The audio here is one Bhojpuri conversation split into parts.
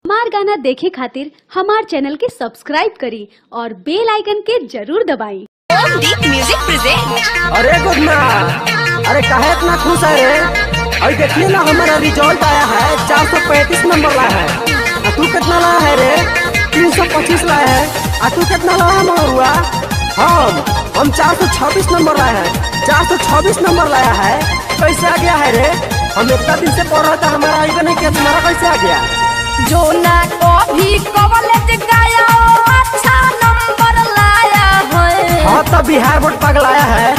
हमार गाना देखे खातिर हमार चैनल के सब्सक्राइब करी और बेल आइकन के जरूर दबाई। Music present. अरे गुडना, अरे काहे इतना खुश है रे? अरे देखिए ना, हमारा रिजल्ट आया है, 435 नंबर लाया है। तू कितना लाया है रे? 325 लाया है। तू कितना लाया महुआ? हम 426 नंबर लाया है। 426 नंबर लाया है। कैसे आ गया है रे? हम इतना दिन से पढ़ रहा था, हमारा आएगा नहीं क्या? तुम्हारा कैसे आ गया? जो ना कभी कॉलेज गया अच्छा नंबर लाया है। हाँ तो बिहार बोर्ड पगलाया है।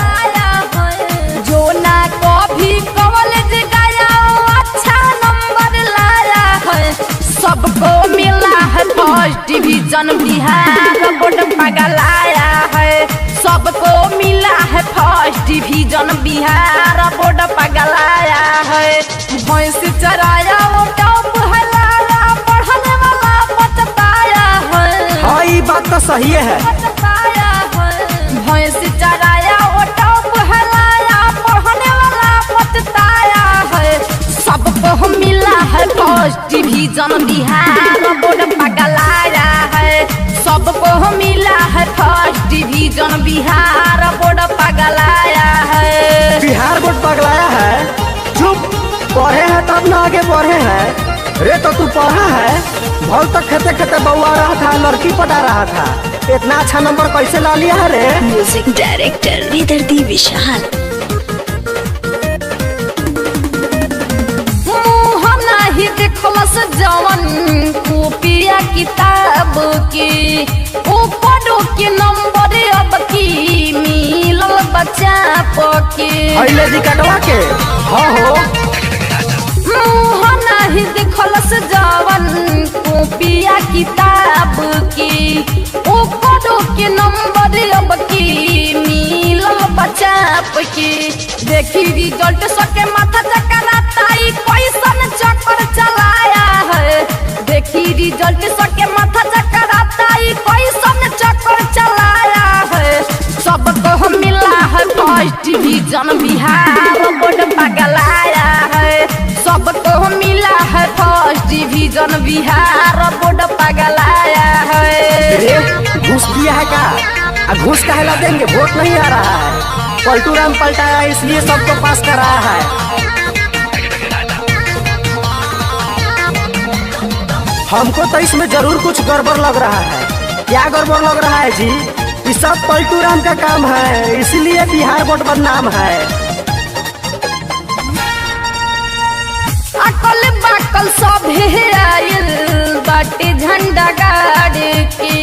जो ना कभी कॉलेज गया अच्छा नंबर लाया है। सबको मिला है फर्स्ट डिवीजन, बिहार बोर्ड पगलाया है। सबको मिला है फर्स्ट डिवीजन, बिहार बोर्ड पगलाया है। भैंस चराया वो टॉप है, पढ़ने वाला पछताया है। हाँ ये बात तो सही है। भैंस चराया वो टॉप है, पढ़ने वाला पछताया है। सबको मिला है फर्स्ट डिवीजन, बिहार बोर्ड पगलाया है। सबको मिला है फर्स्ट डिवीजन, बिहार बोर्ड पगलाया है। बिहार बोर्ड पगलाया है? चुप, पढ़े हैं तब ना आगे बढ़े हैं। रे तो तू पढ़ा है? बहुत तक खेते खेते बउआ रहा था, लड़की पटा रहा था। इतना अच्छा नंबर कैसे ला लिया है रे? म्यूजिक डायरेक्टर विदर्दी विशाल। नहीं देखलस जवन कॉपिया किताब के ऊपर के नंबर अब की मिलल बच्चा पके। पहले जी कटवा के हाँ हो। नहीं देखलस जवन कॉपिया किताब के ऊपर के नंबर अब की मिलल बच्चा पके। देखी रिजल्ट सके माथा चकराता, कैसन चक्कर चलाया है। देखी रिजल्ट सके माथा चकराता, कैसन चक्कर चलाया है। सबको मिला है फर्स्ट डिवीजन, बिहार बोर्ड पगलाया है। सबको मिला है फर्स्ट डिवीजन, बिहार बोर्ड पगलाया है। रे घूस दिया है का? घूस काहे ला देंगे? वोट नहीं आ रहा है। पलटू राम पलटाया इसलिए सबको पास कराया है। हमको तो इसमें जरूर कुछ गड़बड़ लग रहा है। क्या गड़बड़ लग रहा है जी? ये सब पलटू राम का काम है, इसलिए बिहार बोर्ड बदनाम है। अकल बाकल सब आयल बाटे झंडा गाड़ के,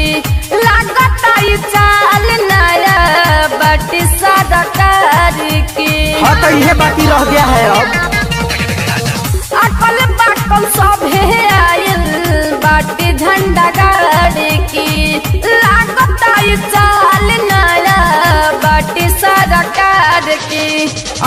लागत आई चाल नया बाटे सादा कार के। हाँ तो यह बाकी रह गया है अब। अकल बाकल सब आयल बाटे झंडा गाड़ के, लागत आई चाल नया बाटे सादा कार के।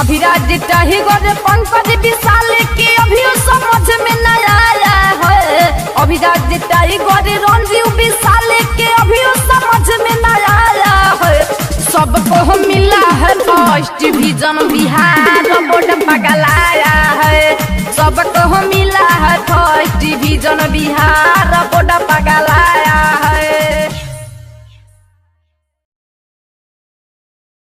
अभिराज टाइगर पंकज विशाल के अभी समझ में न आया है। अभिराज टाइगर रंजीव विशाल के अभी समझ में न आया है। सबको मिला है फर्स्ट डिवीजन, बिहार बोर्ड पगलाया है। सबको मिला है फर्स्ट डिवीजन, बिहार बोर्ड पगलाया है।